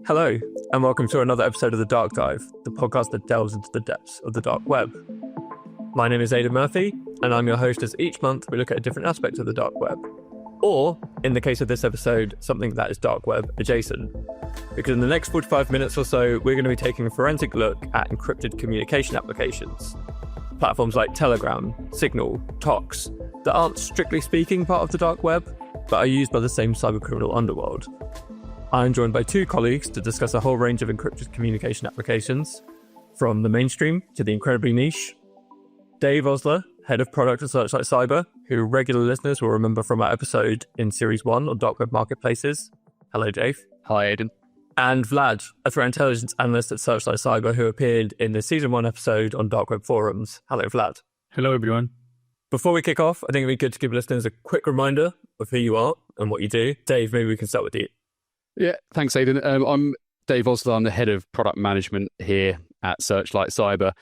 Hello, and welcome to another episode of The Dark Dive, the podcast that delves into the depths of the dark web. My name is Aidan Murphy, and I'm your host as each month we look at a different aspect of the dark web. Or, in the case of this episode, something that is dark web adjacent. Because in the next 45 minutes or so, we're going to be taking a forensic look at encrypted communication applications. Platforms like Telegram, Signal, Tox, that aren't strictly speaking part of the dark web, but are used by the same cybercriminal underworld. I'm joined by two colleagues to discuss a whole range of encrypted communication applications, from the mainstream to the incredibly niche. Dave Osler, head of product at Searchlight Cyber, who regular listeners will remember from our episode in Series 1 on dark web marketplaces. Hello, Dave. Hi, Aidan. And Vlad, a threat intelligence analyst at Searchlight Cyber, who appeared in the Season 1 episode on dark web forums. Hello, Vlad. Hello, everyone. Before we kick off, I think it'd be good to give listeners a quick reminder of who you are and what you do. Dave, maybe we can start with you. Yeah, thanks, Aidan. I'm Dave Osler. I'm the head of product management here at Searchlight Cyber.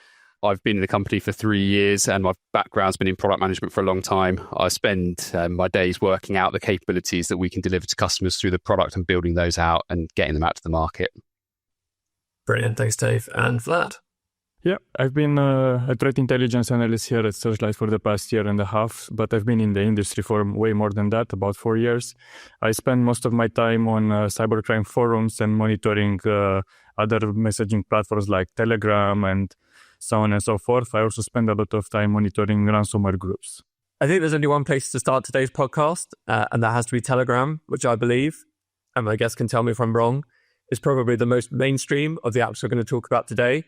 I've been in the company for 3 years and my background's been in product management for a long time. I spend my days working out the capabilities that we can deliver to customers through the product and building those out and getting them out to the market. Brilliant. Thanks, Dave. And Vlad? Yeah, I've been a threat intelligence analyst here at Searchlight for the past year and a half, but I've been in the industry for way more than that, about 4 years. I spend most of my time on cybercrime forums and monitoring other messaging platforms like Telegram and so on and so forth. I also spend a lot of time monitoring ransomware groups. I think there's only one place to start today's podcast, and that has to be Telegram, which I believe, and my guest can tell me if I'm wrong, is probably the most mainstream of the apps we're going to talk about today.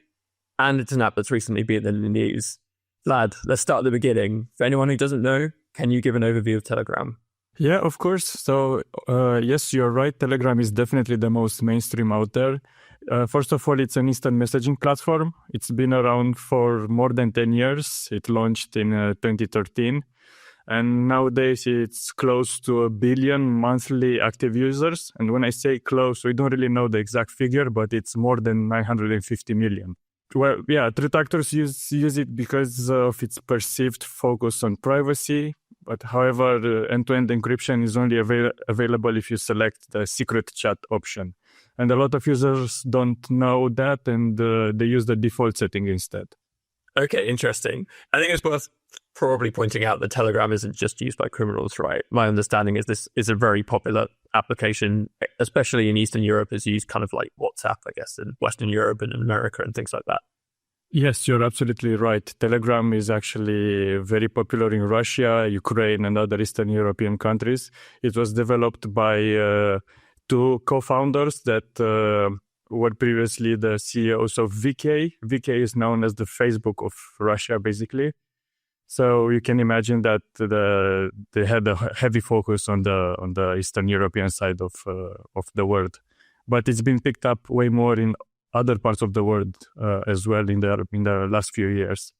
And it's an app that's recently been in the news. Vlad, let's start at the beginning. For anyone who doesn't know, can you give an overview of Telegram? Yeah, of course. So, yes, you're right. Telegram is definitely the most mainstream out there. First of all, it's an instant messaging platform. It's been around for more than 10 years. It launched in 2013. And nowadays, it's close to 1 billion monthly active users. And when I say close, we don't really know the exact figure, but it's more than 950 million. Well, yeah, threat actors use it because of its perceived focus on privacy. But however, end-to-end encryption is only available if you select the secret chat option. And a lot of users don't know that, and they use the default setting instead. Okay, interesting. I think it's worth probably pointing out that Telegram isn't just used by criminals, right? My understanding is this is a very popular application, especially in Eastern Europe. It's used kind of like WhatsApp, I guess, in Western Europe and in America and things like that. Yes, you're absolutely right. Telegram is actually very popular in Russia, Ukraine, and other Eastern European countries. It was developed by two co-founders that were previously the CEOs of VK. VK is known as the Facebook of Russia, basically. So you can imagine that they had a heavy focus on the Eastern European side of the world, but it's been picked up way more in other parts of the world as well in the last few years.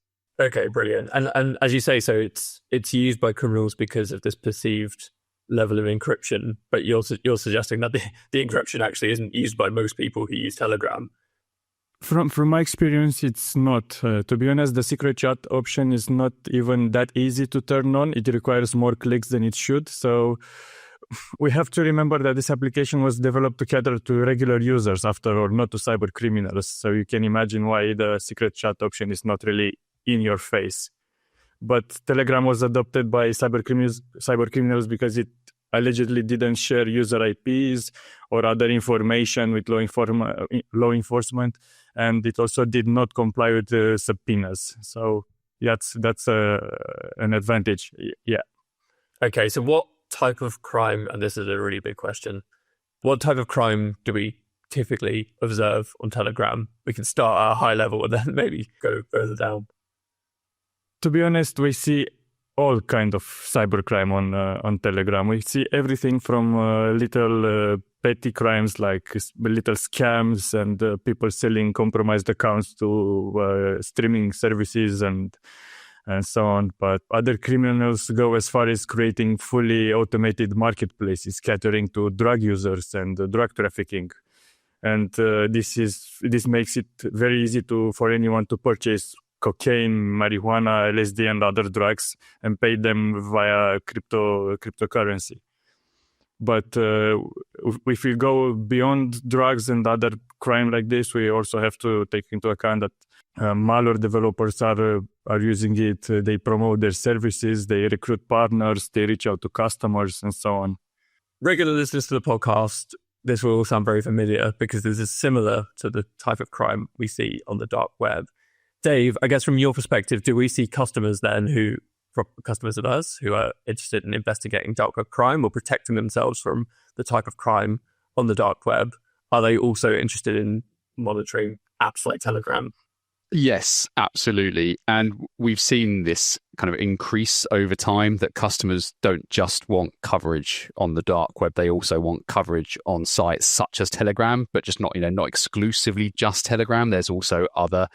Okay, brilliant. And as you say, so it's used by criminals because of this perceived level of encryption, but you're suggesting that the encryption actually isn't used by most people who use Telegram. From my experience, it's not. To be honest, the secret chat option is not even that easy to turn on. It requires more clicks than it should. So we have to remember that this application was developed to cater to regular users after all, not to cyber criminals. So you can imagine why the secret chat option is not really in your face. But Telegram was adopted by cyber criminals because it allegedly didn't share user IPs or other information with law enforcement, and it also did not comply with the subpoenas. So that's an advantage. Yeah. Okay, so what type of crime, and this is a really big question, what type of crime do we typically observe on Telegram? We can start at a high level and then maybe go further down. To be honest, we see all kind of cybercrime on Telegram. We see everything from little petty crimes like little scams and people selling compromised accounts to streaming services and so on. But other criminals go as far as creating fully automated marketplaces catering to drug users and drug trafficking. And this makes it very easy for anyone to purchase cocaine, marijuana, LSD, and other drugs and pay them via cryptocurrency. But if we go beyond drugs and other crime like this, we also have to take into account that malware developers are using it. They promote their services, they recruit partners, they reach out to customers, and so on. Regular listeners to the podcast, this will all sound very familiar because this is similar to the type of crime we see on the dark web. Dave, I guess from your perspective, do we see customers of ours who are interested in investigating dark web crime or protecting themselves from the type of crime on the dark web? Are they also interested in monitoring apps like Telegram? Yes, absolutely. And we've seen this kind of increase over time, that customers don't just want coverage on the dark web. They also want coverage on sites such as Telegram, but just not exclusively just Telegram. There's also other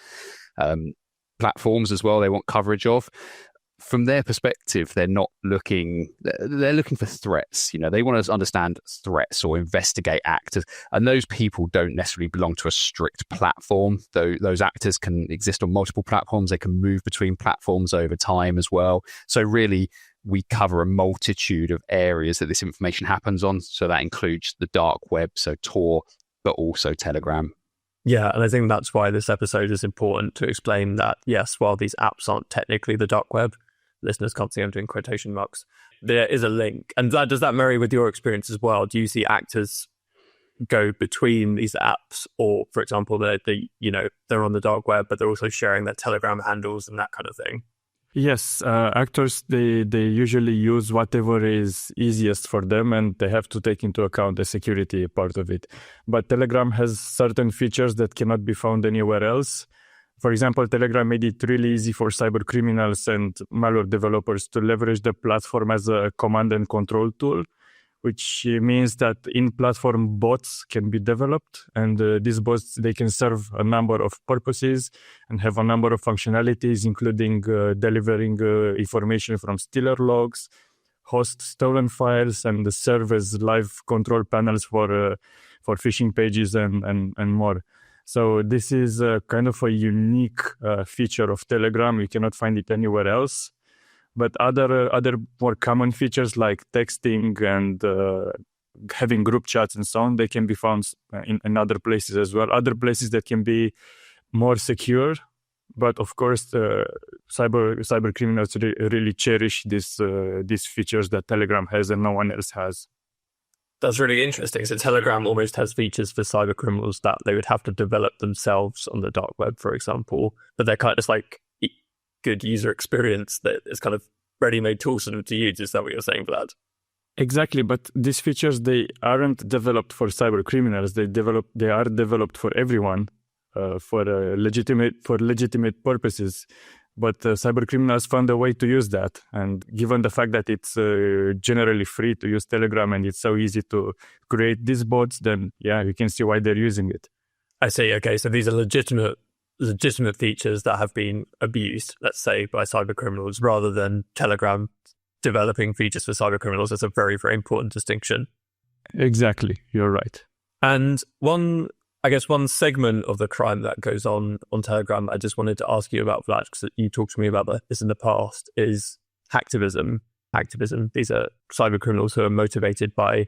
platforms as well they want coverage of. From their perspective, they're looking for threats. They want to understand threats or investigate actors. And those people don't necessarily belong to a strict platform. Those actors can exist on multiple platforms. They can move between platforms over time as well. So really, we cover a multitude of areas that this information happens on. So that includes the dark web, so Tor, but also Telegram. Yeah, and I think that's why this episode is important, to explain that, yes, while these apps aren't technically the dark web, listeners can't see I'm doing quotation marks, there is a link. And does that marry with your experience as well? Do you see actors go between these apps, or, for example, they're on the dark web, but they're also sharing their Telegram handles and that kind of thing? Yes, actors, they usually use whatever is easiest for them, and they have to take into account the security part of it. But Telegram has certain features that cannot be found anywhere else. For example, Telegram made it really easy for cyber criminals and malware developers to leverage the platform as a command and control tool, which means that in-platform bots can be developed, and these bots, they can serve a number of purposes and have a number of functionalities, including delivering information from stealer logs, host stolen files, and serve as live control panels for phishing pages and more. So this is kind of a unique feature of Telegram. You cannot find it anywhere else. But other more common features like texting and having group chats and so on, they can be found in other places as well. Other places that can be more secure. But of course, cyber criminals really cherish these features that Telegram has and no one else has. That's really interesting. So Telegram almost has features for cyber criminals that they would have to develop themselves on the dark web, for example. But they're kind of like good user experience that is kind of ready-made tools for them to use. Is that what you're saying for that? Exactly, but these features, they aren't developed for cyber criminals. They are developed for everyone, for legitimate purposes. But cyber criminals found a way to use that. And given the fact that it's generally free to use Telegram and it's so easy to create these bots, then yeah, you can see why they're using it. I see. Okay, so these are legitimate features that have been abused, let's say, by cyber criminals, rather than Telegram developing features for cyber criminals. That's a very, very important distinction. Exactly. You're right. And one segment of the crime that goes on Telegram, I just wanted to ask you about that, because you talked to me about this in the past, is hacktivism. These are cyber criminals who are motivated by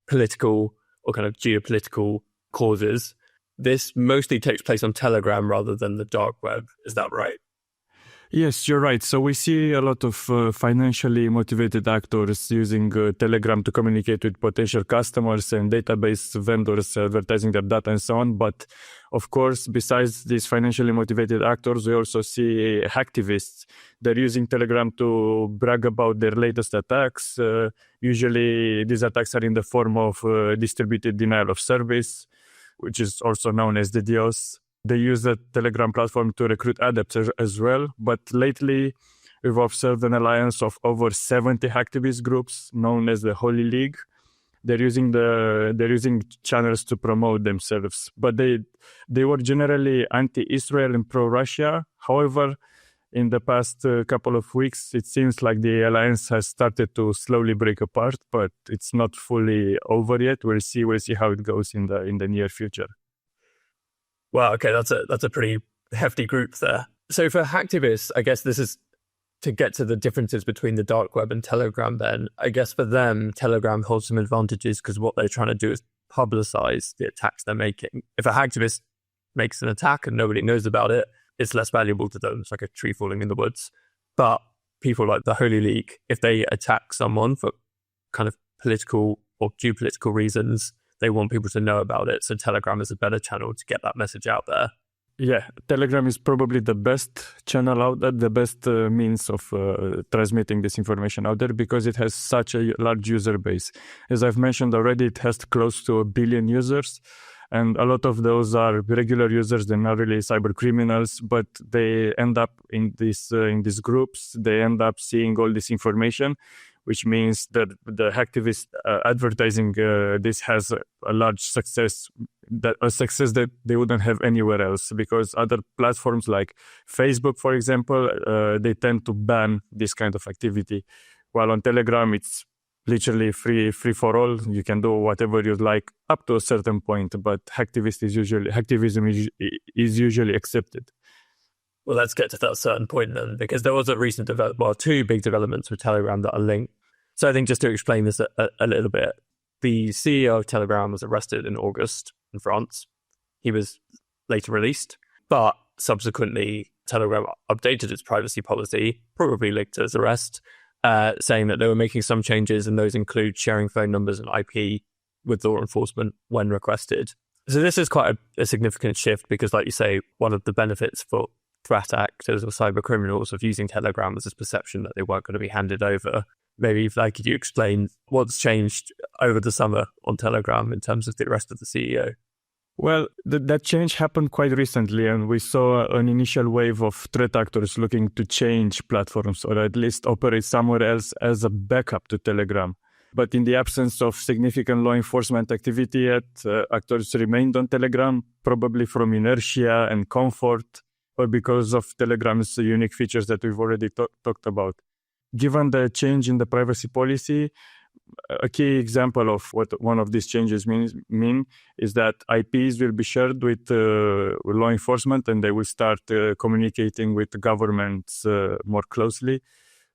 political or kind of geopolitical causes. This mostly takes place on Telegram rather than the dark web. Is that right? Yes, you're right. So we see a lot of financially motivated actors using Telegram to communicate with potential customers and database vendors advertising their data and so on. But of course, besides these financially motivated actors, we also see hacktivists. They're using Telegram to brag about their latest attacks. Usually, these attacks are in the form of distributed denial of service, which is also known as DDoS. They use the Telegram platform to recruit adepts as well. But lately, we've observed an alliance of over 70 hacktivist groups known as the Holy League. They're using channels to promote themselves. But they were generally anti-Israel and pro-Russia. However, in the past couple of weeks, it seems like the alliance has started to slowly break apart, but it's not fully over yet. We'll see how it goes in the near future. Wow, okay, that's a pretty hefty group there. So for hacktivists, I guess this is to get to the differences between the dark web and Telegram, then I guess for them, Telegram holds some advantages because what they're trying to do is publicize the attacks they're making. If a hacktivist makes an attack and nobody knows about it, it's less valuable to them. It's like a tree falling in the woods. But people like the Holy League, if they attack someone for kind of political or geopolitical reasons, they want people to know about it. So Telegram is a better channel to get that message out there. Yeah, Telegram is probably the best channel out there, the best means of transmitting this information out there because it has such a large user base. As I've mentioned already, it has close to 1 billion users. And a lot of those are regular users. They're not really cyber criminals, but they end up in these groups. They end up seeing all this information, which means that the hacktivist advertising this has a large success, a success that they wouldn't have anywhere else, because other platforms like Facebook, for example, they tend to ban this kind of activity, while on Telegram it's literally free for all. You can do whatever you like up to a certain point, but hacktivism is usually accepted. Well, let's get to that certain point then, because there was a recent two big developments with Telegram that are linked. So I think just to explain this a little bit, the CEO of Telegram was arrested in August in France. He was later released, but subsequently Telegram updated its privacy policy, probably linked to his arrest, saying that they were making some changes, and those include sharing phone numbers and IP with law enforcement when requested. So this is quite a significant shift because, like you say, one of the benefits for threat actors or cyber criminals of using Telegram was this perception that they weren't going to be handed over. Maybe could you explain what's changed over the summer on Telegram in terms of the arrest of the CEO? Well, that change happened quite recently, and we saw an initial wave of threat actors looking to change platforms or at least operate somewhere else as a backup to Telegram. But in the absence of significant law enforcement activity yet, actors remained on Telegram, probably from inertia and comfort, or because of Telegram's unique features that we've already talked about. Given the change in the privacy policy, a key example of what one of these changes mean is that IPs will be shared with law enforcement, and they will start communicating with the governments more closely.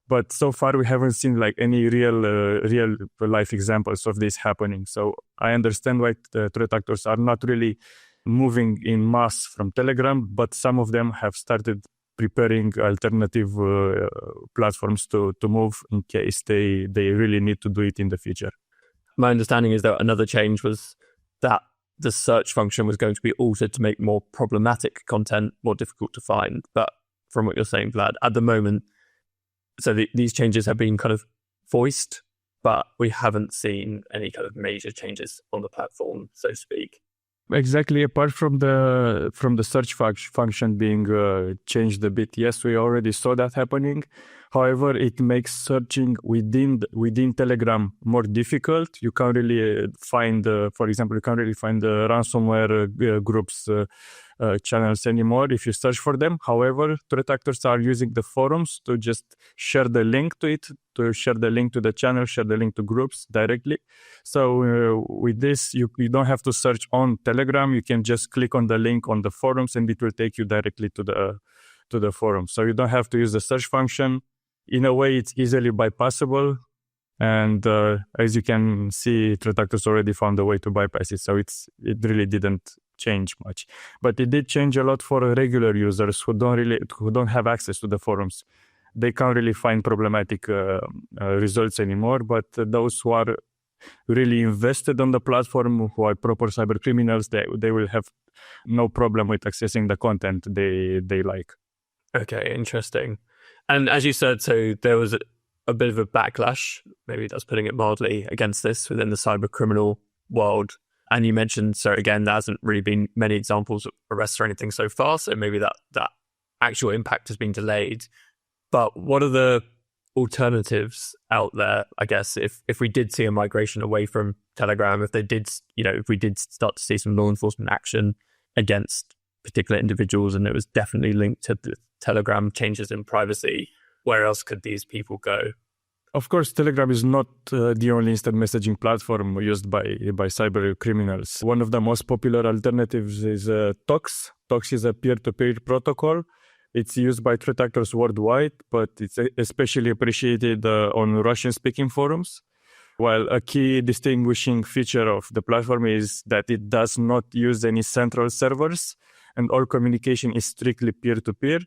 But so far, we haven't seen any real life examples of this happening. So I understand why the threat actors are not really moving in mass from Telegram, but some of them have started preparing alternative platforms to move in case they really need to do it in the future. My understanding is that another change was that the search function was going to be altered to make more problematic content more difficult to find. But from what you're saying, Vlad, at the moment, so these changes have been kind of voiced, but we haven't seen any kind of major changes on the platform, so to speak. Exactly. Apart from the search function being changed a bit, yes, we already saw that happening. However, it makes searching within Telegram more difficult. You can't really find, for example, the ransomware groups channels anymore if you search for them. However, threat actors are using the forums to just share the link to it, to share the link to the channel, share the link to groups directly. So with this, you don't have to search on Telegram. You can just click on the link on the forums, and it will take you directly to the forum. So you don't have to use the search function. In a way, it's easily bypassable. And as you can see, threat actors already found a way to bypass it. So it really didn't change much. But it did change a lot for regular users who don't have access to the forums. They can't really find problematic results anymore. But those who are really invested on the platform, who are proper cyber criminals, they will have no problem with accessing the content they like. Okay, interesting. And as you said, so there was a bit of a backlash, maybe that's putting it mildly, against this within the cyber criminal world. And you mentioned, so again, there hasn't really been many examples of arrests or anything so far, so maybe that actual impact has been delayed. But what are the alternatives out there, I guess, if we did see a migration away from Telegram, if we did start to see some law enforcement action against particular individuals, and it was definitely linked to the Telegram changes in privacy, where else could these people go? Of course, Telegram is not the only instant messaging platform used by cyber criminals. One of the most popular alternatives is Tox. Tox is a peer-to-peer protocol, It's used by threat actors worldwide, but it's especially appreciated on Russian-speaking forums. While a key distinguishing feature of the platform is that it does not use any central servers, and all communication is strictly peer-to-peer.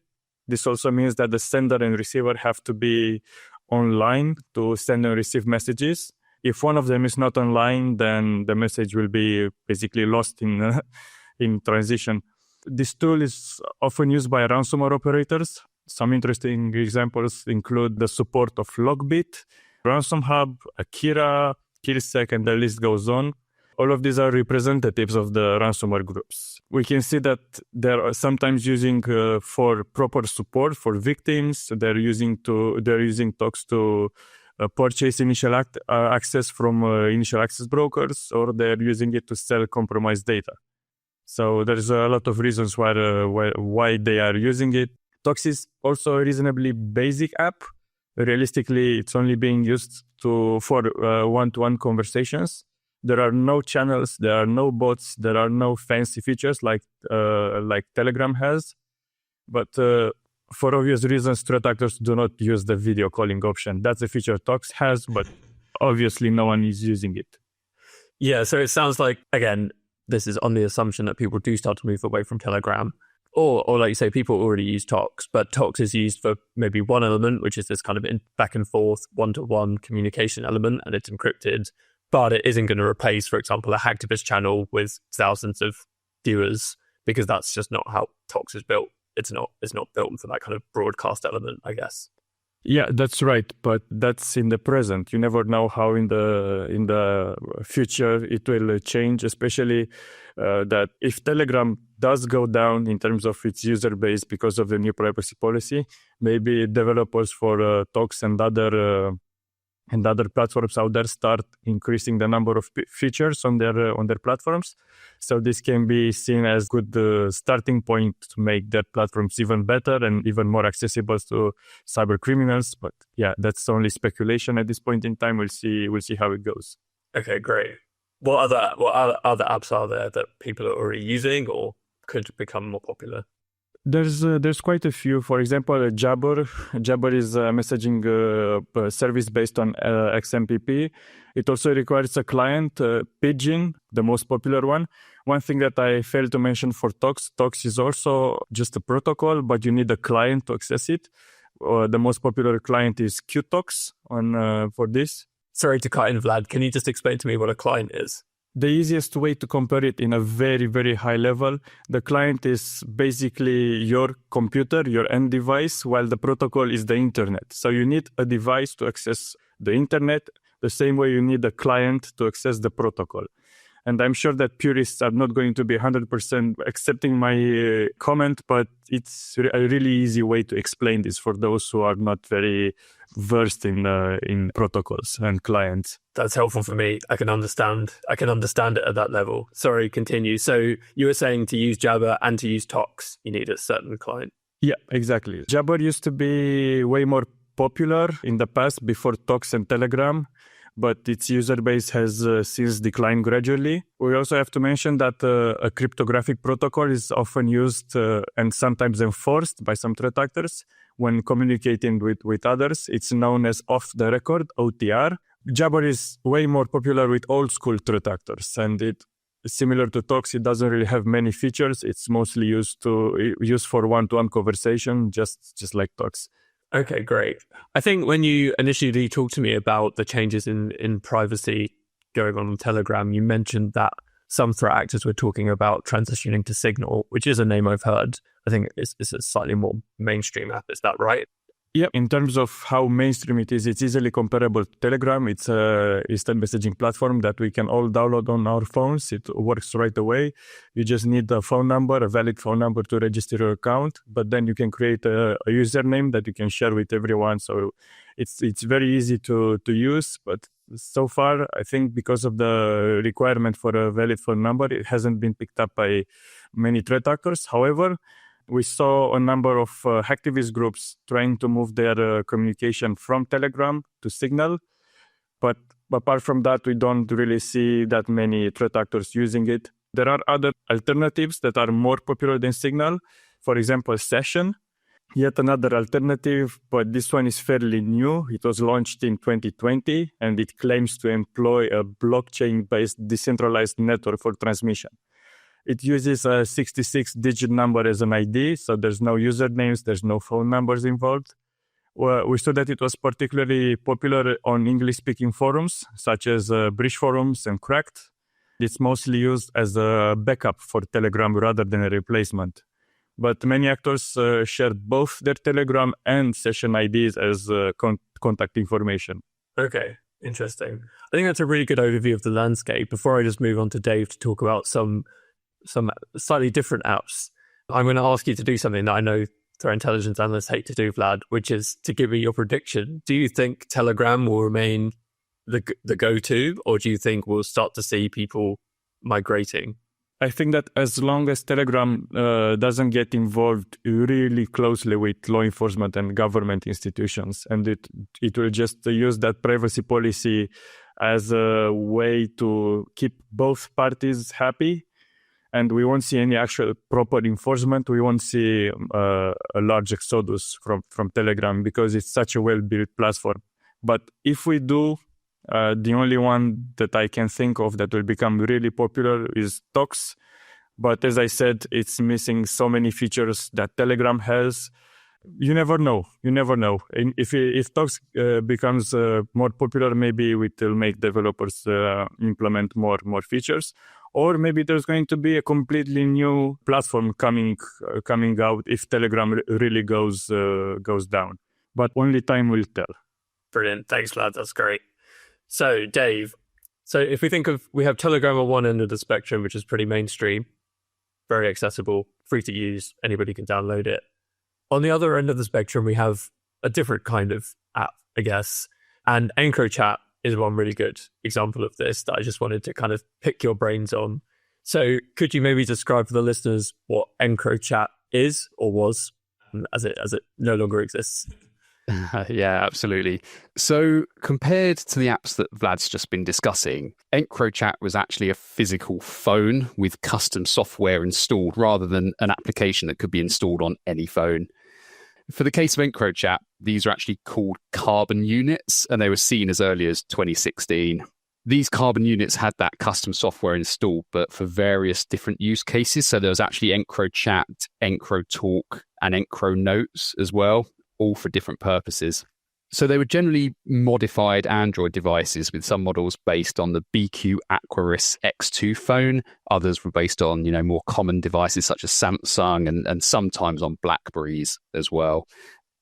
This also means that the sender and receiver have to be online to send and receive messages. If one of them is not online, then the message will be basically lost in transition. This tool is often used by ransomware operators. Some interesting examples include the support of Logbit, RansomHub, Akira, Killsec, and the list goes on. All of these are representatives of the ransomware groups. We can see that they're sometimes using for proper support for victims. They're using talks to purchase initial access from initial access brokers, or they're using it to sell compromised data. So there's a lot of reasons why they are using it. Tox is also a reasonably basic app. Realistically, it's only being used for one-to-one conversations. There are no channels, there are no bots, there are no fancy features like Telegram has. But for obvious reasons, threat actors do not use the video calling option. That's a feature Tox has, but obviously no one is using it. Yeah, so it sounds like, again, this is on the assumption that people do start to move away from Telegram. Or like you say, people already use Tox, but Tox is used for maybe one element, which is this kind of back and forth, one-to-one communication element, and it's encrypted. But it isn't going to replace, for example, a hacktivist channel with thousands of viewers, because that's just not how Tox is built. It's not built for that kind of broadcast element, I guess. Yeah, that's right, but that's in the present. You never know how in the future it will change, especially that if Telegram does go down in terms of its user base because of the new privacy policy, maybe developers for Tox and other platforms out there start increasing the number of features on their platforms. So this can be seen as good starting point to make their platforms even better and even more accessible to cyber criminals. But yeah, that's only speculation at this point in time. We'll see how it goes. Okay, great. What other apps are there that people are already using or could become more popular? There's quite a few. For example, Jabber. Jabber is a messaging service based on XMPP. It also requires a client, Pidgin, the most popular one. One thing that I failed to mention for Tox is also just a protocol, but you need a client to access it. The most popular client is Qtox for this. Sorry to cut in, Vlad. Can you just explain to me what a client is? The easiest way to compare it in a very, very high level, the client is basically your computer, your end device, while the protocol is the internet. So you need a device to access the internet, the same way you need a client to access the protocol. And I'm sure that purists are not going to be 100% accepting my comment, but it's a really easy way to explain this for those who are not very versed in protocols and clients. That's helpful for me. I can understand it at that level. Sorry, continue. So you were saying to use Jabber and to use Tox, you need a certain client. Yeah, exactly. Jabber used to be way more popular in the past before Tox and Telegram, but its user base has since declined gradually. We also have to mention that a cryptographic protocol is often used and sometimes enforced by some threat actors when communicating with others. It's known as off-the-record, OTR. Jabber is way more popular with old-school threat actors, and similar to Tox, it doesn't really have many features. It's mostly used for one-to-one conversation, just like Tox. Okay, great. I think when you initially talked to me about the changes in privacy going on Telegram, you mentioned that some threat actors were talking about transitioning to Signal, which is a name I've heard. I think it's a slightly more mainstream app. Is that right? Yeah, in terms of how mainstream it is, it's easily comparable to Telegram. It's an instant messaging platform that we can all download on our phones. It works right away. You just need a valid phone number to register your account, but then you can create a username that you can share with everyone. So it's very easy to use, but so far, I think because of the requirement for a valid phone number, it hasn't been picked up by many threat actors. However, we saw a number of hacktivist groups trying to move their communication from Telegram to Signal. But apart from that, we don't really see that many threat actors using it. There are other alternatives that are more popular than Signal. For example, Session. Yet another alternative, but this one is fairly new. It was launched in 2020, and it claims to employ a blockchain-based decentralized network for transmission. It uses a 66-digit number as an ID, so there's no usernames, there's no phone numbers involved. Well, we saw that it was particularly popular on English-speaking forums, such as British forums and Cracked. It's mostly used as a backup for Telegram rather than a replacement. But many actors shared both their Telegram and session IDs as contact information. Okay, interesting. I think that's a really good overview of the landscape. Before I just move on to Dave to talk about some slightly different apps, I'm going to ask you to do something that I know our intelligence analysts hate to do, Vlad, which is to give me your prediction. Do you think Telegram will remain the go-to, or do you think we'll start to see people migrating? I think that as long as Telegram doesn't get involved really closely with law enforcement and government institutions, and it will just use that privacy policy as a way to keep both parties happy, and we won't see any actual proper enforcement. We won't see a large exodus from Telegram because it's such a well-built platform. But if we do, the only one that I can think of that will become really popular is Tox. But as I said, it's missing so many features that Telegram has. You never know. And if Tox becomes more popular, maybe it will make developers implement more features. Or maybe there's going to be a completely new platform coming out if Telegram really goes down. But only time will tell. Brilliant. Thanks, Vlad. That's great. So, Dave, if we have Telegram on one end of the spectrum, which is pretty mainstream, very accessible, free to use, anybody can download it. On the other end of the spectrum, we have a different kind of app, I guess. And EncroChat is one really good example of this that I just wanted to kind of pick your brains on. So could you maybe describe for the listeners what EncroChat is or was, as it no longer exists? Yeah, absolutely. So compared to the apps that Vlad's just been discussing, EncroChat was actually a physical phone with custom software installed rather than an application that could be installed on any phone. For the case of EncroChat, these are actually called carbon units, and they were seen as early as 2016. These carbon units had that custom software installed, but for various different use cases. So there was actually EncroChat, EncroTalk, and EncroNotes as well, all for different purposes. So they were generally modified Android devices, with some models based on the BQ Aquaris X2 phone. Others were based on, more common devices such as Samsung and sometimes on Blackberries as well.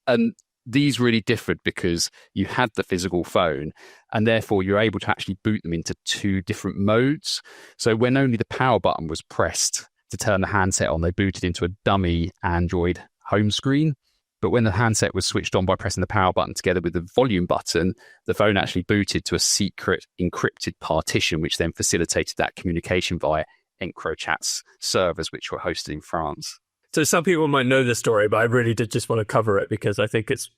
And these really differed because you had the physical phone and therefore you're able to actually boot them into two different modes. So when only the power button was pressed to turn the handset on, they booted into a dummy Android home screen. But when the handset was switched on by pressing the power button together with the volume button, the phone actually booted to a secret encrypted partition, which then facilitated that communication via EncroChat's servers, which were hosted in France. So some people might know this story, but I really did just want to cover it because I think it's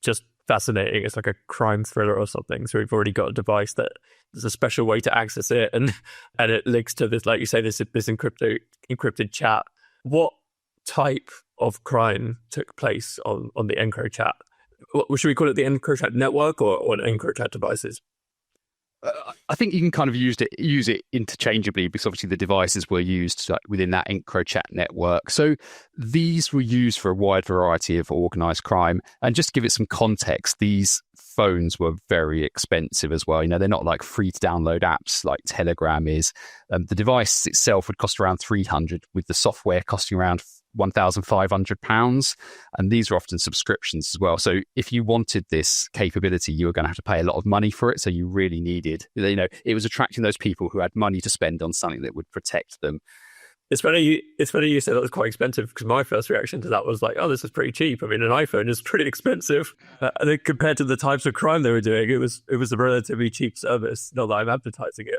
just fascinating. It's like a crime thriller or something. So we've already got a device that there's a special way to access it, and it links to this, like you say, this encrypted chat. What type of crime took place on the EncroChat? Should we call it the EncroChat network or EncroChat devices? I think you can kind of use it interchangeably because obviously the devices were used within that EncroChat network. So these were used for a wide variety of organised crime. And just to give it some context, these phones were very expensive as well. They're not like free to download apps like Telegram is. The device itself would cost around $300, with the software costing around £1,500, and these are often subscriptions as well. So if you wanted this capability, you were going to have to pay a lot of money for it. So you really needed, it was attracting those people who had money to spend on something that would protect them. It's funny you said that was quite expensive, because my first reaction to that was like, oh, this is pretty cheap. I mean, an iPhone is pretty expensive. I think compared to the types of crime they were doing, it was a relatively cheap service. Not that I'm advertising it.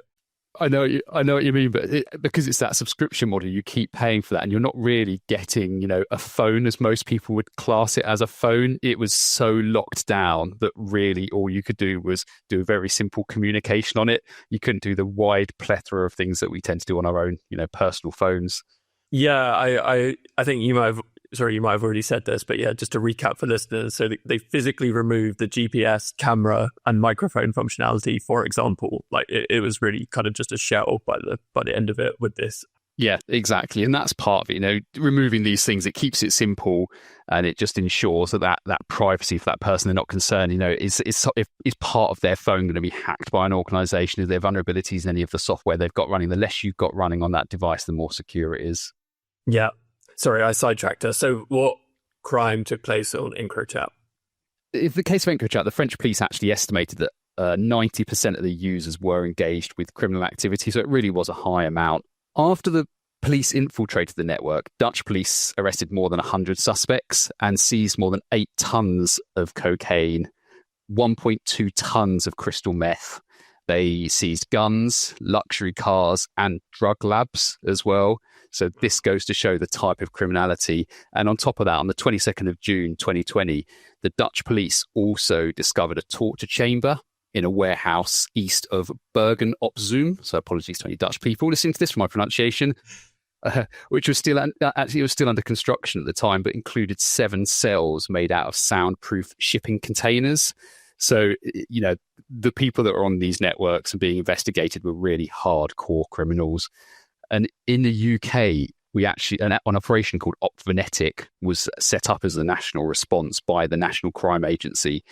I know what you mean, but because it's that subscription model, you keep paying for that, and you're not really getting, a phone as most people would class it as a phone. It was so locked down that really all you could do was do a very simple communication on it. You couldn't do the wide plethora of things that we tend to do on our own, personal phones. Yeah, I think you might have sorry, you might have already said this, but yeah, just to recap for listeners. So they physically removed the GPS, camera, and microphone functionality, for example. Like it was really kind of just a shell by the end of it with this. Yeah, exactly. And that's part of it, removing these things, it keeps it simple and it just ensures that privacy for that person they're not concerned, is part of their phone going to be hacked by an organization? Is there vulnerabilities in any of the software they've got running? The less you've got running on that device, the more secure it is. Yeah. Sorry, I sidetracked her. So what crime took place on EncroChat? In the case of EncroChat, the French police actually estimated that 90% of the users were engaged with criminal activity. So it really was a high amount. After the police infiltrated the network, Dutch police arrested more than 100 suspects and seized more than 8 tons of cocaine, 1.2 tons of crystal meth. They seized guns, luxury cars, and drug labs as well. So this goes to show the type of criminality. And on top of that, on the 22nd of June 2020, the Dutch police also discovered a torture chamber in a warehouse east of Bergen op Zoom. So apologies to any Dutch people listening to this for my pronunciation, which was still under construction at the time, but included 7 cells made out of soundproof shipping containers. So, the people that were on these networks and being investigated were really hardcore criminals. And in the UK, we actually, an operation called Opvenetic was set up as a national response by the National Crime Agency.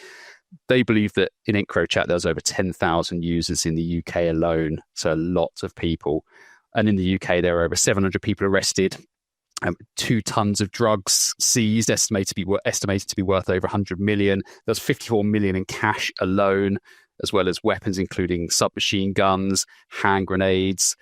They believe that in EncroChat, there's over 10,000 users in the UK alone. So lots of people. And in the UK, there are over 700 people arrested, 2 tons of drugs seized, estimated to be worth over 100 million. There's 54 million in cash alone, as well as weapons, including submachine guns, hand grenades.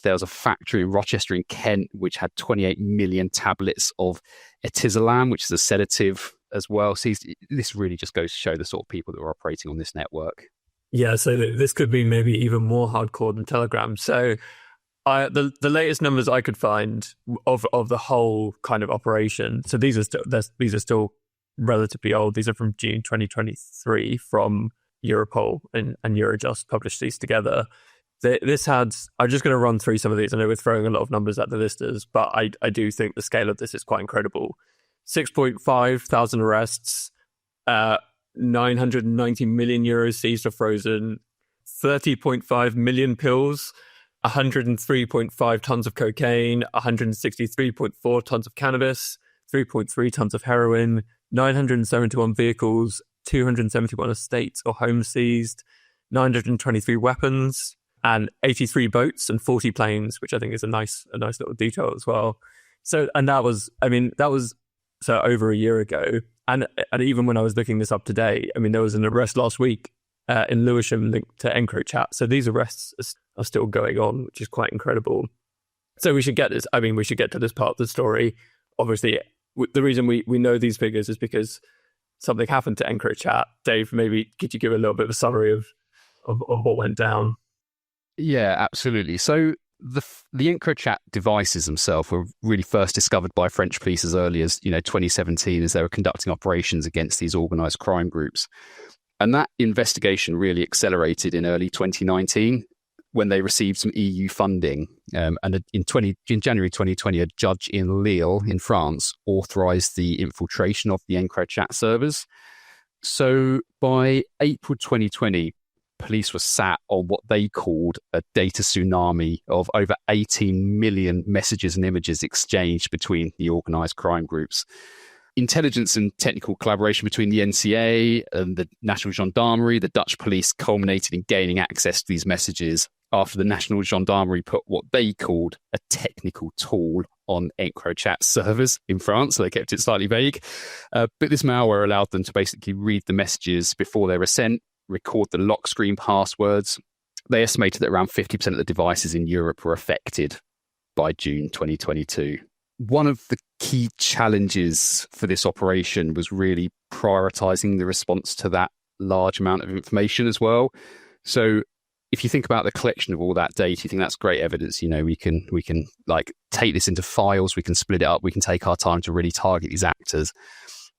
There was a factory in Rochester in Kent, which had 28 million tablets of etizolam, which is a sedative as well. So this really just goes to show the sort of people that were operating on this network. Yeah, so this could be maybe even more hardcore than Telegram. So the latest numbers I could find of the whole kind of operation. So these are still relatively old. These are from June 2023 from Europol and Eurojust published these together. This had, I'm just going to run through some of these. I know we're throwing a lot of numbers at the listeners, but I do think the scale of this is quite incredible. 6.5 thousand arrests, 990 million euros seized or frozen, 30.5 million pills, 103.5 tons of cocaine, 163.4 tons of cannabis, 3.3 tons of heroin, 971 vehicles, 271 estates or homes seized, 923 weapons, and 83 boats and 40 planes, which I think is a nice little detail as well. So, and that was so over a year ago. And even when I was looking this up today, there was an arrest last week in Lewisham linked to EncroChat. So these arrests are still going on, which is quite incredible. So we should get this. We should get to this part of the story. Obviously, the reason we know these figures is because something happened to EncroChat. Dave, maybe could you give a little bit of a summary of what went down? Yeah, absolutely. So the EncroChat devices themselves were really first discovered by French police as early as 2017, as they were conducting operations against these organised crime groups. And that investigation really accelerated in early 2019 when they received some EU funding. And in January 2020, a judge in Lille in France authorised the infiltration of the EncroChat servers. So by April 2020, police were sat on what they called a data tsunami of over 18 million messages and images exchanged between the organised crime groups. Intelligence and technical collaboration between the NCA and the National Gendarmerie, the Dutch police, culminated in gaining access to these messages after the National Gendarmerie put what they called a technical tool on EncroChat servers in France. So they kept it slightly vague. But this malware allowed them to basically read the messages before they were sent, record the lock screen passwords. They estimated that around 50% of the devices in Europe were affected by June 2022. One of the key challenges for this operation was really prioritizing the response to that large amount of information as well. So if you think about the collection of all that data, you think that's great evidence. We can like take this into files, we can split it up, we can take our time to really target these actors.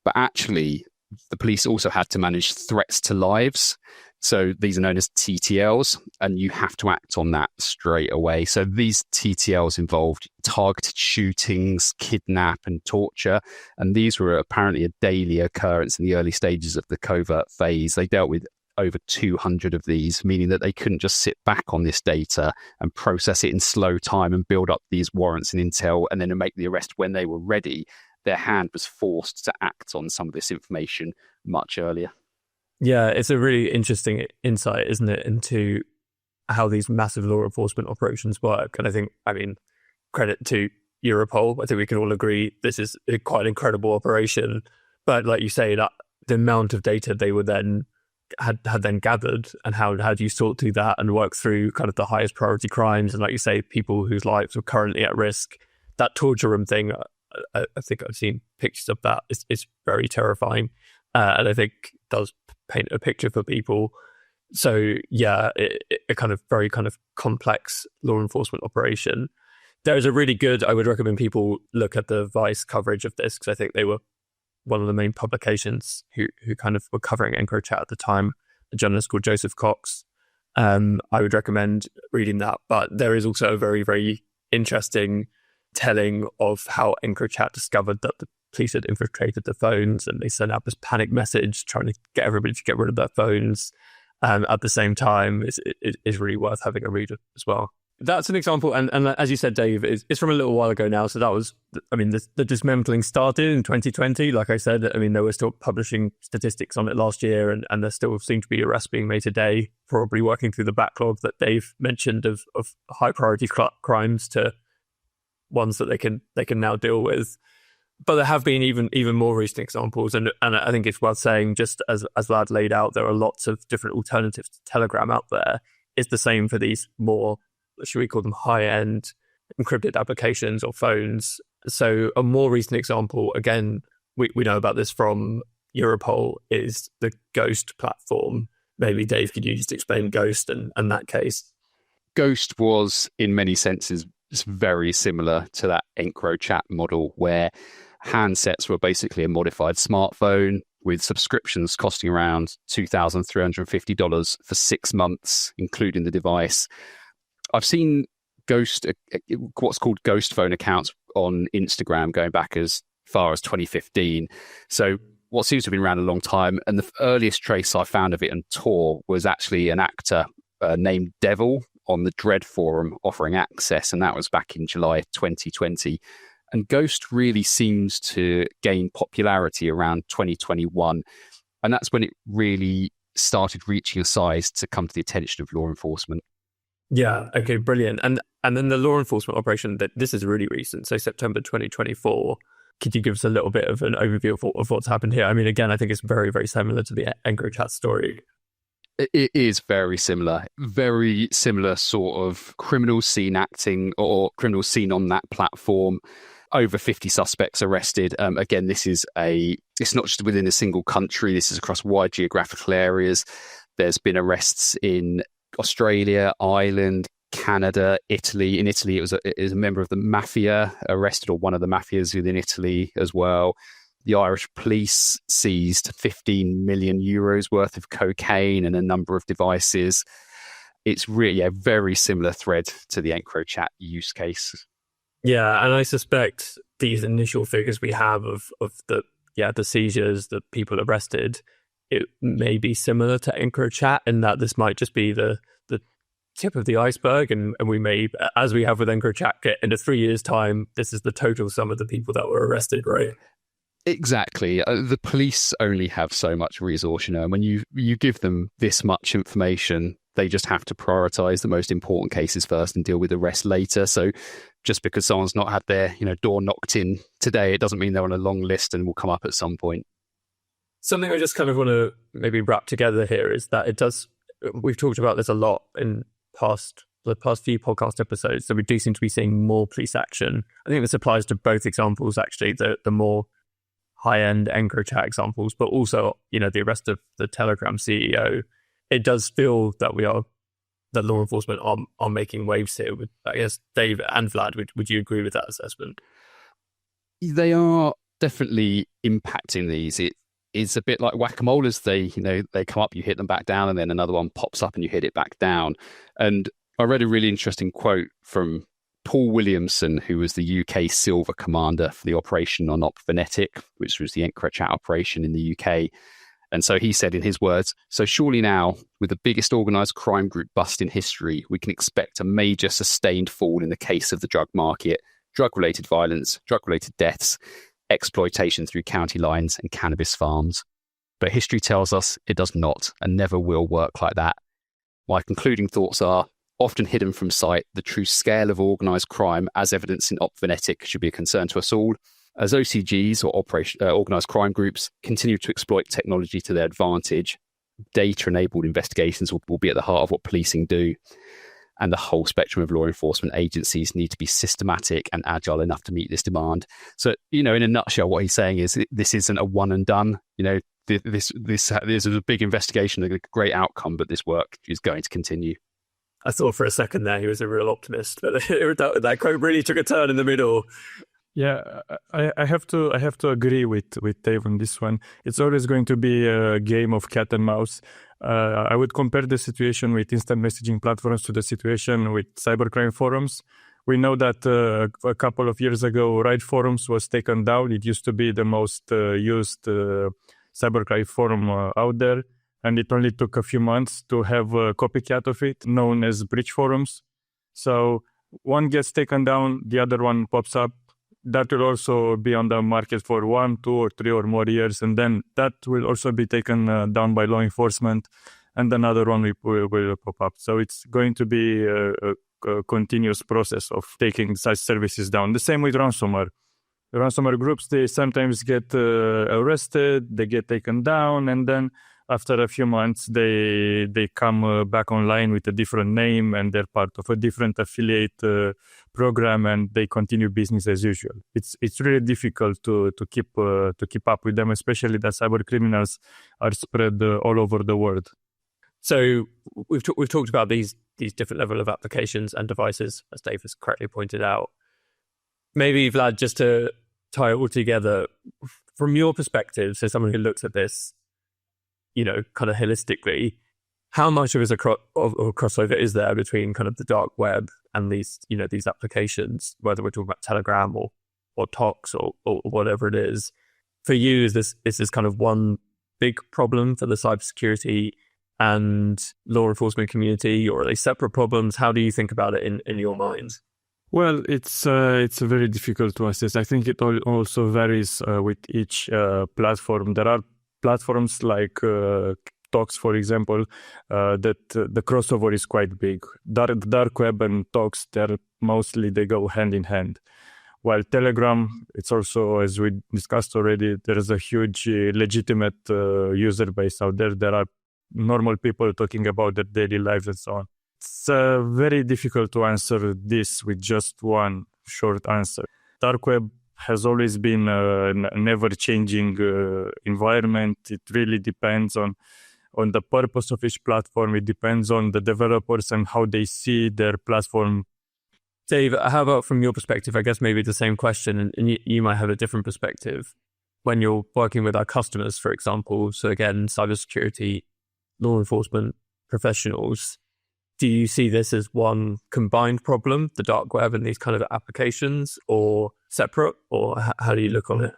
But actually, the police also had to manage threats to lives. So these are known as TTLs, and you have to act on that straight away. So these TTLs involved targeted shootings, kidnap and torture. And these were apparently a daily occurrence in the early stages of the covert phase. They dealt with over 200 of these, meaning that they couldn't just sit back on this data and process it in slow time and build up these warrants and intel and then make the arrest when they were ready. Their hand was forced to act on some of this information much earlier. Yeah, it's a really interesting insight, isn't it, into how these massive law enforcement operations work. And I mean, credit to Europol. I think we can all agree this is quite an incredible operation. But like you say, that the amount of data they were then had then gathered, and how do you sort through that and work through kind of the highest priority crimes, and like you say, people whose lives were currently at risk. That torture room thing, I think I've seen pictures of that. It's very terrifying, and I think does paint a picture for people. So yeah, a kind of very kind of complex law enforcement operation. There's a really good, I would recommend people look at the Vice coverage of this, because I think they were one of the main publications who kind of were covering EncroChat at the time, a journalist called Joseph Cox. I would recommend reading that. But there is also a very, very interesting telling of how EncroChat discovered that the police had infiltrated the phones, and they sent out this panic message trying to get everybody to get rid of their phones. At the same time, is really worth having a read as well. That's an example, and as you said, Dave, it's from a little while ago now. So that was, I mean, the dismantling started in 2020. Like I said, I mean, they were still publishing statistics on it last year, and there still seem to be arrests being made today, probably working through the backlog that Dave mentioned of high priority crimes to ones that they can now deal with. But there have been even more recent examples, and I think it's worth saying, just as Vlad laid out, there are lots of different alternatives to Telegram out there. It's the same for these more, should we call them, high-end encrypted applications or phones. So a more recent example, again, we know about this from Europol, is the Ghost platform. Maybe Dave, could you just explain Ghost and that case? Ghost was, in many senses, very similar to that EncroChat model, where handsets were basically a modified smartphone with subscriptions costing around $2,350 for 6 months, including the device. I've seen what's called ghost phone accounts on Instagram going back as far as 2015. So what seems to have been around a long time. And the earliest trace I found of it on Tor was actually an actor named Devil on the Dread forum offering access. And that was back in July 2020. And Ghost really seems to gain popularity around 2021. And that's when it really started reaching a size to come to the attention of law enforcement. Yeah, okay, brilliant. And then the law enforcement operation, that this is really recent, so September 2024. Could you give us a little bit of an overview of what's happened here? I mean, again, I think it's very, very similar to the EncroChat story. It is very similar sort of criminal scene acting or criminal scene on that platform. Over 50 suspects arrested. Again, it's not just within a single country. This is across wide geographical areas. There's been arrests in Australia, Ireland, Canada, Italy. In Italy, it was a member of the mafia arrested, or one of the mafias within Italy as well. The Irish police seized 15 million euros worth of cocaine and a number of devices. It's really a very similar thread to the EncroChat use case. Yeah, and I suspect these initial figures we have of the seizures, the people arrested, it may be similar to EncroChat in that this might just be the tip of the iceberg, and we may, as we have with EncroChat, get into 3 years' time, this is the total sum of the people that were arrested, right? Exactly. The police only have so much resource, and when you give them this much information, they just have to prioritize the most important cases first and deal with the rest later. So just because someone's not had their door knocked in today, it doesn't mean they're on a long list and will come up at some point. Something I just kind of want to maybe wrap together here is that we've talked about this a lot in the past few podcast episodes, so we do seem to be seeing more police action. I think this applies to both examples, actually, the more high-end EncroChat examples, but also, the arrest of the Telegram CEO. It does feel that law enforcement are making waves here. With, I guess, Dave and Vlad, would you agree with that assessment? They are definitely impacting these. is a bit like whack-a-mole. As they come up, you hit them back down, and then another one pops up and you hit it back down. And I read a really interesting quote from Paul Williamson, who was the UK Silver Commander for the operation on OpVenetic, which was the EncroChat operation in the UK. And so he said in his words, "So surely now, with the biggest organised crime group bust in history, we can expect a major sustained fall in the case of the drug market, drug-related violence, drug-related deaths, exploitation through county lines and cannabis farms. But history tells us it does not and never will work like that. My concluding thoughts are, often hidden from sight, the true scale of organised crime, as evidenced in OpVenetic, should be a concern to us all. As OCGs or organised crime groups continue to exploit technology to their advantage, data-enabled investigations will be at the heart of what policing do. And the whole spectrum of law enforcement agencies need to be systematic and agile enough to meet this demand." So, in a nutshell, what he's saying is this isn't a one and done. This is a big investigation, a great outcome, but this work is going to continue. I thought for a second there he was a real optimist, but that quote really took a turn in the middle. Yeah, I have to agree with Dave on this one. It's always going to be a game of cat and mouse. I would compare the situation with instant messaging platforms to the situation with cybercrime forums. We know that a couple of years ago, Right Forums was taken down. It used to be the most used cybercrime forum out there, and it only took a few months to have a copycat of it, known as Breach Forums. So one gets taken down, the other one pops up. That will also be on the market for 1, 2, or 3 or more years, and then that will also be taken down by law enforcement, and another one will pop up. So it's going to be a continuous process of taking such services down. The same with ransomware. The ransomware groups, they sometimes get arrested, they get taken down, and then after a few months, they come back online with a different name, and they're part of a different affiliate program, and they continue business as usual. It's really difficult to keep up with them, especially that cyber criminals are spread all over the world. So we've talked about these different level of applications and devices, as Dave has correctly pointed out. Maybe, Vlad, just to tie it all together, from your perspective, so someone who looks at this, kind of holistically, how much of a crossover is there between kind of the dark web and these applications, whether we're talking about Telegram or Tox or whatever it is? For you, is this kind of one big problem for the cybersecurity and law enforcement community, or are they separate problems? How do you think about it in your mind? Well, it's very difficult to assess. I think it also varies with each platform. There are platforms like Tox, for example, that the crossover is quite big. Dark web and Tox, they go hand in hand. While Telegram, it's also, as we discussed already, there is a huge legitimate user base out there. There are normal people talking about their daily lives and so on. It's very difficult to answer this with just one short answer. Dark web has always been a never-changing environment. It really depends on the purpose of each platform. It depends on the developers and how they see their platform. Dave, how about from your perspective? I guess maybe the same question, and you might have a different perspective when you're working with our customers, for example. So again, cybersecurity, law enforcement professionals. Do you see this as one combined problem, the dark web and these kind of applications, or separate, or how do you look on it?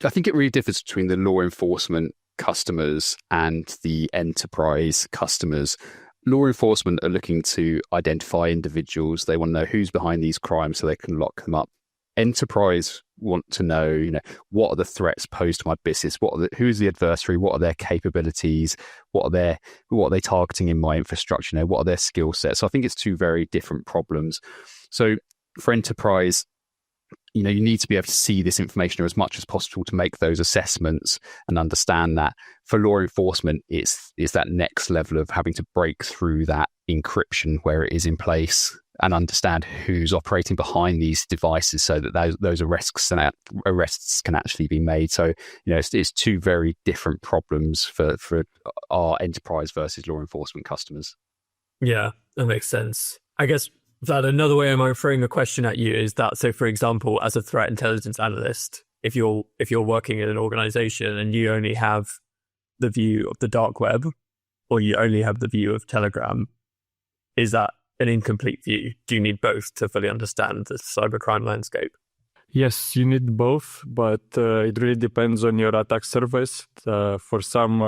I think it really differs between the law enforcement customers and the enterprise customers. Law enforcement are looking to identify individuals. They want to know who's behind these crimes so they can lock them up. Enterprise want to know, what are the threats posed to my business? Who's the adversary? What are their capabilities? What are they targeting in my infrastructure? What are their skill sets? So I think it's two very different problems. So for enterprise, you need to be able to see this information as much as possible to make those assessments and understand that. For law enforcement, it's that next level of having to break through that encryption where it is in place and understand who's operating behind these devices so that those arrests can actually be made. So, it's two very different problems for our enterprise versus law enforcement customers. Yeah, that makes sense. I guess, Vlad, another way I might frame the question at you is that, so for example, as a threat intelligence analyst, if you're working in an organization and you only have the view of the dark web, or you only have the view of Telegram, is that an incomplete view? Do you need both to fully understand the cybercrime landscape? Yes, you need both, but it really depends on your attack surface. For some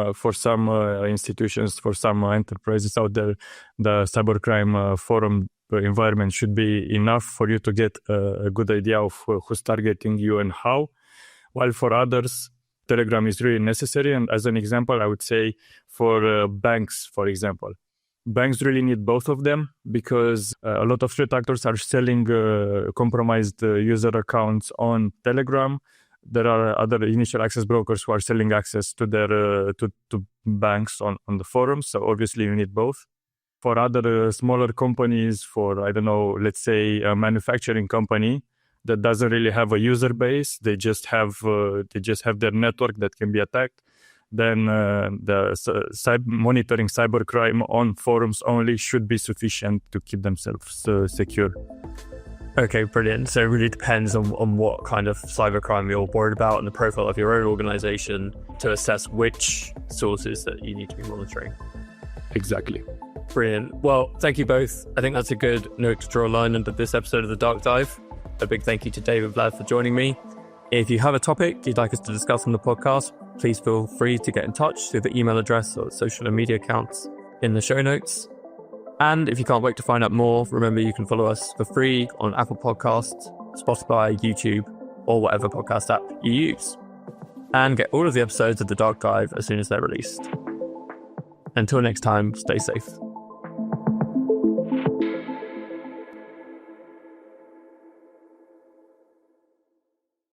institutions, for some enterprises out there, the cybercrime forum environment should be enough for you to get a good idea of who's targeting you and how. While for others, Telegram is really necessary. And as an example, I would say for banks, for example, banks really need both of them because a lot of threat actors are selling compromised user accounts on Telegram. There are other initial access brokers who are selling access to their to banks on the forums. So obviously you need both. For other smaller companies, for, I don't know, let's say a manufacturing company that doesn't really have a user base, they just have their network that can be attacked, then monitoring cybercrime on forums only should be sufficient to keep themselves secure. Okay, brilliant. So it really depends on what kind of cybercrime you're worried about and the profile of your own organization to assess which sources that you need to be monitoring. Exactly. Brilliant. Well, thank you both. I think that's a good note to draw a line under this episode of The Dark Dive. A big thank you to Dave and Vlad for joining me. If you have a topic you'd like us to discuss on the podcast, please feel free to get in touch through the email address or social media accounts in the show notes. And if you can't wait to find out more, remember you can follow us for free on Apple Podcasts, Spotify, YouTube, or whatever podcast app you use. And get all of the episodes of The Dark Dive as soon as they're released. Until next time, stay safe.